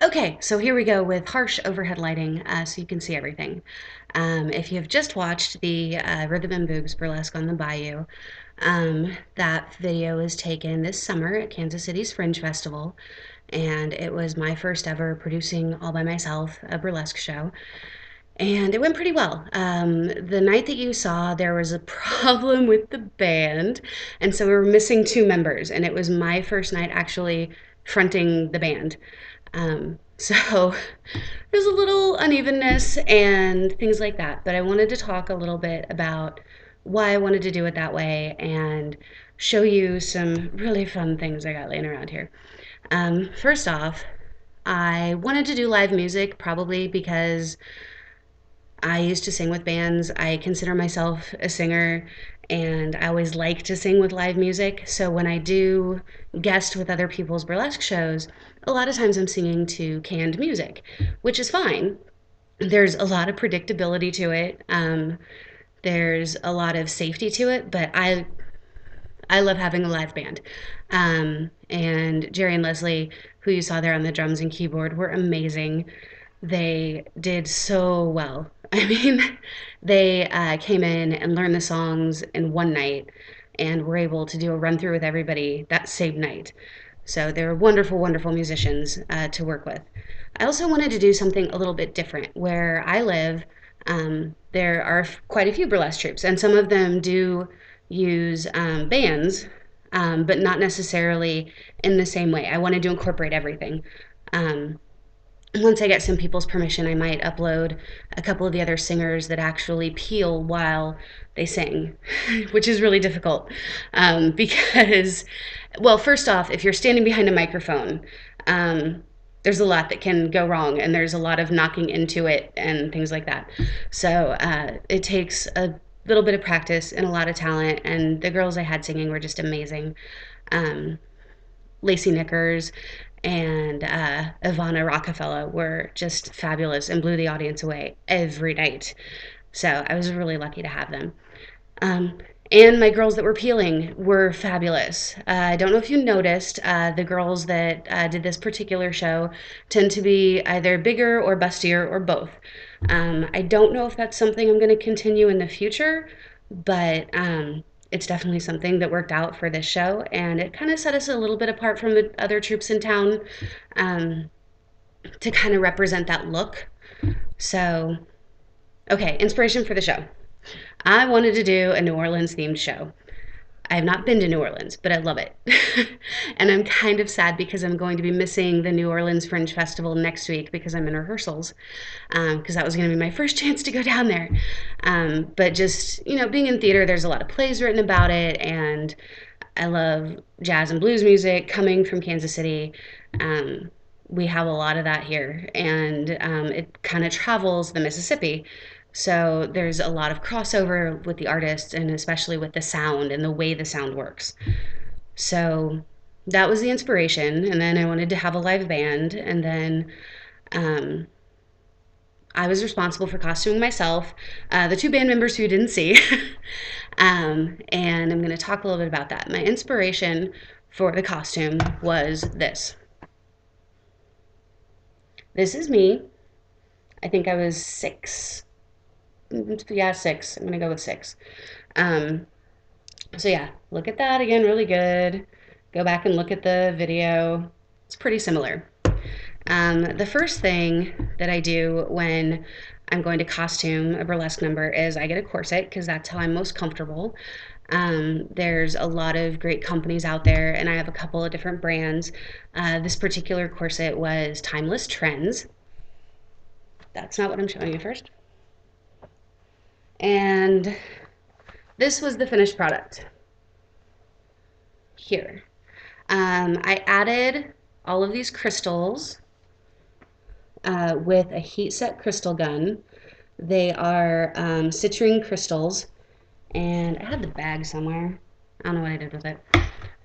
Okay, so here we go with harsh overhead lighting so you can see everything. If you've just watched the Rhythm and Boobs Burlesque on the Bayou, that video was taken this summer at Kansas City's Fringe Festival, and it was my first ever producing all by myself a burlesque show. And it went pretty well. The night that you saw, there was a problem with the band, and so we were missing two members, and it was my first night actually fronting the band. So there's a little unevenness and things like that, but I wanted to talk a little bit about why I wanted to do it that way and show you some really fun things I got laying around here. First off, I wanted to do live music probably because I used to sing with bands. I consider myself a singer and I always like to sing with live music. So when I do guest with other people's burlesque shows, a lot of times I'm singing to canned music, which is fine. There's a lot of predictability to it. There's a lot of safety to it, but I love having a live band. And Jerry and Leslie, who you saw there on the drums and keyboard, were amazing. They did so well. I mean, they came in and learned the songs in one night and were able to do a run through with everybody that same night. So they're wonderful, wonderful musicians to work with. I also wanted to do something a little bit different. Where I live, there are quite a few burlesque troupes, and some of them do use bands, but not necessarily in the same way. I wanted to incorporate everything. Um, Once I get some people's permission, I might upload a couple of the other singers that actually peel while they sing, which is really difficult because, well, first off, if you're standing behind a microphone, um, there's a lot that can go wrong, and there's a lot of knocking into it and things like that. So it takes a little bit of practice and a lot of talent, and the girls I had singing were just amazing. Um, Lacey Knickers and Ivana Rockefeller were just fabulous and blew the audience away every night. So I was really lucky to have them. Um, and my girls that were peeling were fabulous. I don't know if you noticed, the girls that did this particular show tend to be either bigger or bustier or both. I don't know if that's something I'm going to continue in the future, but it's definitely something that worked out for this show, and it kind of set us a little bit apart from the other troops in town um, to kind of represent that look. So, okay, inspiration for the show. I wanted to do a New Orleans themed show. I have not been to New Orleans, but I love it. And I'm kind of sad because I'm going to be missing the New Orleans Fringe Festival next week because I'm in rehearsals, because that was going to be my first chance to go down there. But just, being in theater, there's a lot of plays written about it, and I love jazz and blues music coming from Kansas City. Um, we have a lot of that here, and it kind of travels the Mississippi. So there's a lot of crossover with the artists, and especially with the sound and the way the sound works. So that was the inspiration. And then I wanted to have a live band, and then um, I was responsible for costuming myself, the two band members who you didn't see. And I'm going to talk a little bit about that. My inspiration for the costume was this. This is me. I think I was 6. Yeah, 6. I'm going to go with 6. Um, so yeah, look at that again, really good. Go back and look at the video. It's pretty similar. The first thing that I do when I'm going to costume a burlesque number is I get a corset because that's how I'm most comfortable. There's a lot of great companies out there, and I have a couple of different brands. This particular corset was Timeless Trends. That's not what I'm showing you first. And this was the finished product here. I added all of these crystals with a heat set crystal gun. They are citrine crystals, and I had the bag somewhere. I don't know what I did with it.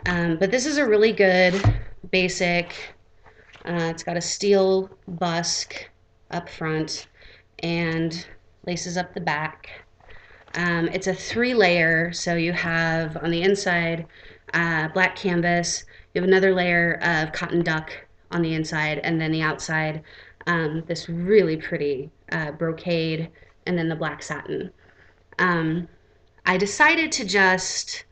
But this is a really good basic. It's got a steel busk up front and laces up the back. It's a 3-layer, so you have on the inside black canvas. You have another layer of cotton duck on the inside, and then the outside, this really pretty brocade, and then the black satin. Um, I decided to just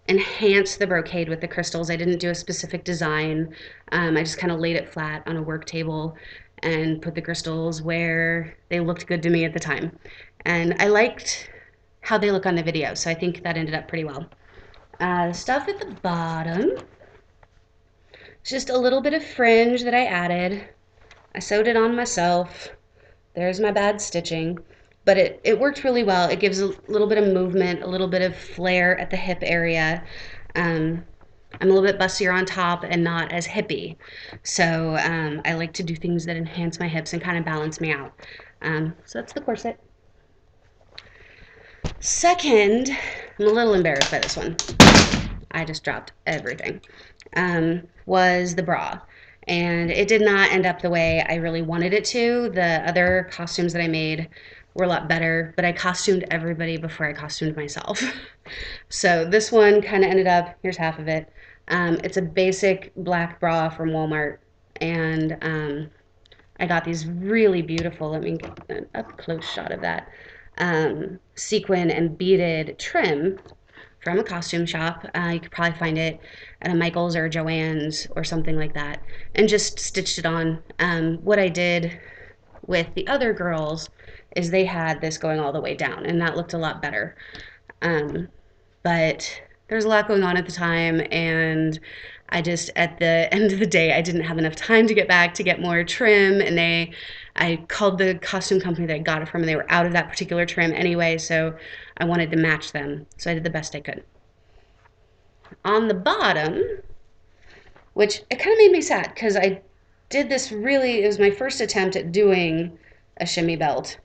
enhance the brocade with the crystals. I didn't do a specific design. I just kind of laid it flat on a work table and put the crystals where they looked good to me at the time. And I liked how they look on the video, so I think that ended up pretty well. The stuff at the bottom, just a little bit of fringe that I added. I sewed it on myself. There's my bad stitching, but it worked really well. It gives a little bit of movement, a little bit of flare at the hip area. I'm a little bit bustier on top and not as hippie. So I like to do things that enhance my hips and kind of balance me out. So that's the corset. Second, I'm a little embarrassed by this one. I just dropped everything. Was the bra. And it did not end up the way I really wanted it to. The other costumes that I made were a lot better, but I costumed everybody before I costumed myself. So this one kind of ended up, here's half of it. It's a basic black bra from Walmart, and I got these really beautiful, let me get an up close shot of that, sequin and beaded trim from a costume shop. You could probably find it at a Michael's or a Joann's or something like that, and just stitched it on. What I did with the other girls is they had this going all the way down, and that looked a lot better. But there's a lot going on at the time, and I just, at the end of the day, I didn't have enough time to get back to get more trim, and I called the costume company that I got it from, and they were out of that particular trim anyway, so I wanted to match them, so I did the best I could. On the bottom, which it kind of made me sad, because I did this really, it was my first attempt at doing a shimmy belt,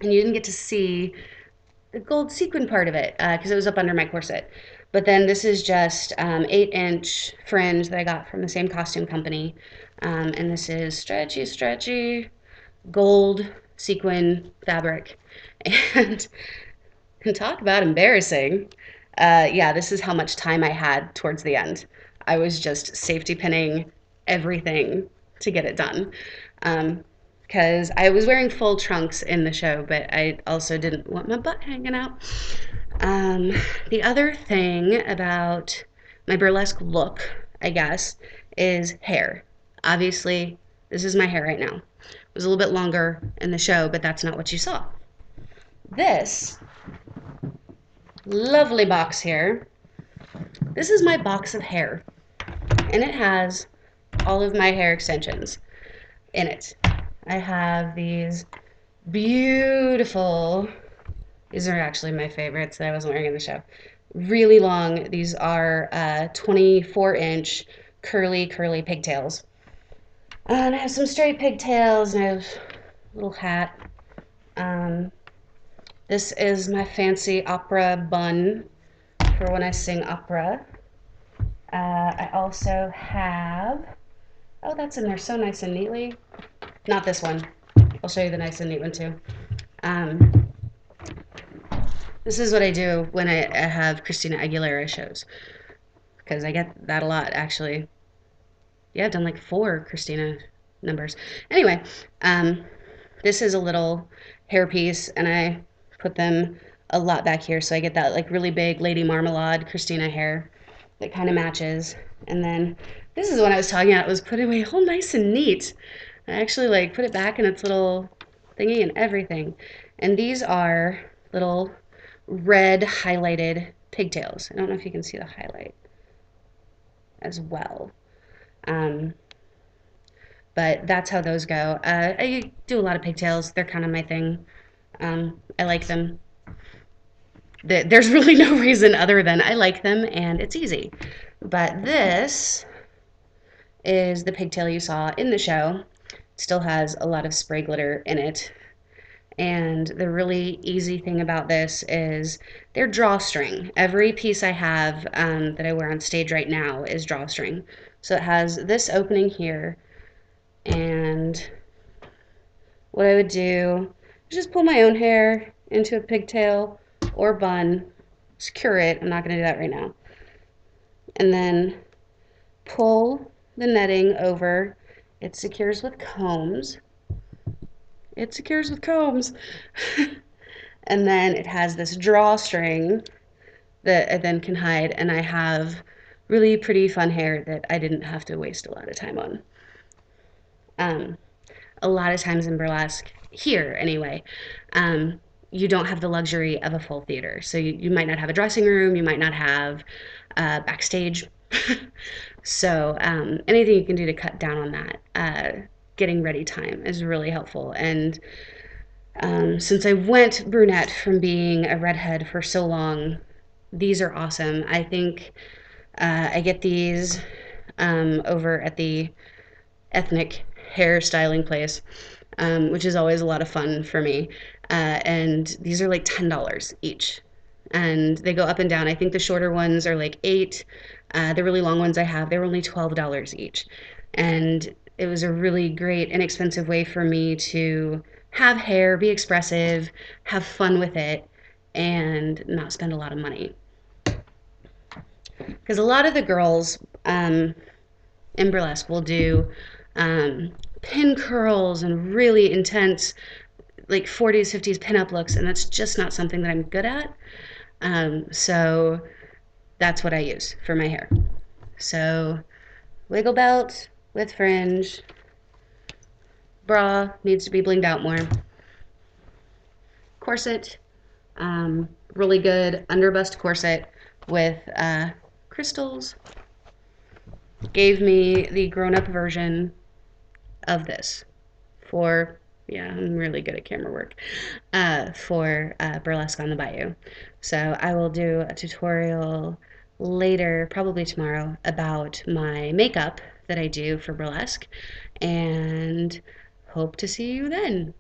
and you didn't get to see the gold sequin part of it because it was up under my corset. But then this is just 8-inch fringe that I got from the same costume company. And this is stretchy, stretchy gold sequin fabric. And, and talk about embarrassing. Yeah, this is how much time I had towards the end. I was just safety pinning everything to get it done. Because I was wearing full trunks in the show, but I also didn't want my butt hanging out. The other thing about my burlesque look, I guess, is hair. Obviously, this is my hair right now. It was a little bit longer in the show, but that's not what you saw. This lovely box here, this is my box of hair, and it has all of my hair extensions in it. I have these beautiful, these are actually my favorites that I wasn't wearing in the show. Really long, these are 24-inch curly pigtails. And I have some straight pigtails, and I have a little hat. This is my fancy opera bun for when I sing opera. I also have, oh, that's in there so nice and neatly. Not this one. I'll show you the nice and neat one too. This is what I do when I have Christina Aguilera shows, because I get that a lot, actually. Yeah, I've done like 4 Christina numbers. Anyway, this is a little hairpiece, and I put them a lot back here, so I get that like really big Lady Marmalade Christina hair that kind of matches. And then this is what I was talking about. It was put away all nice and neat. I actually like put it back in its little thingy and everything. And these are little red highlighted pigtails. I don't know if you can see the highlight as well. But that's how those go. I do a lot of pigtails. They're kind of my thing. I like them. There's really no reason other than I like them and it's easy. But this is the pigtail you saw in the show. It still has a lot of spray glitter in it. And the really easy thing about this is they're drawstring. Every piece I have that I wear on stage right now is drawstring. So it has this opening here, and what I would do is just pull my own hair into a pigtail or bun, secure it. I'm not going to do that right now. And then pull the netting over. It secures with combs. It secures with combs. And then it has this drawstring that I then can hide, and I have really pretty fun hair that I didn't have to waste a lot of time on. Um, a lot of times in burlesque, here anyway, um, you don't have the luxury of a full theater. So you might not have a dressing room, you might not have backstage. So anything you can do to cut down on that, getting ready time is really helpful. And since I went brunette from being a redhead for so long, these are awesome. I think I get these over at the ethnic hair styling place, which is always a lot of fun for me. And these are like $10 each. And they go up and down. I think the shorter ones are like 8. The really long ones I have, they're only $12 each. And it was a really great, inexpensive way for me to have hair, be expressive, have fun with it, and not spend a lot of money. Because a lot of the girls in burlesque will do um, pin curls and really intense, like 40s, 50s pinup looks, and that's just not something that I'm good at. So that's what I use for my hair. So wiggle belt with fringe, bra needs to be blinged out more, corset, really good underbust corset with crystals. Gave me the grown-up version of this for, yeah, I'm really good at camera work, for Burlesque on the Bayou. So I will do a tutorial later, probably tomorrow, about my makeup that I do for Burlesque, and hope to see you then.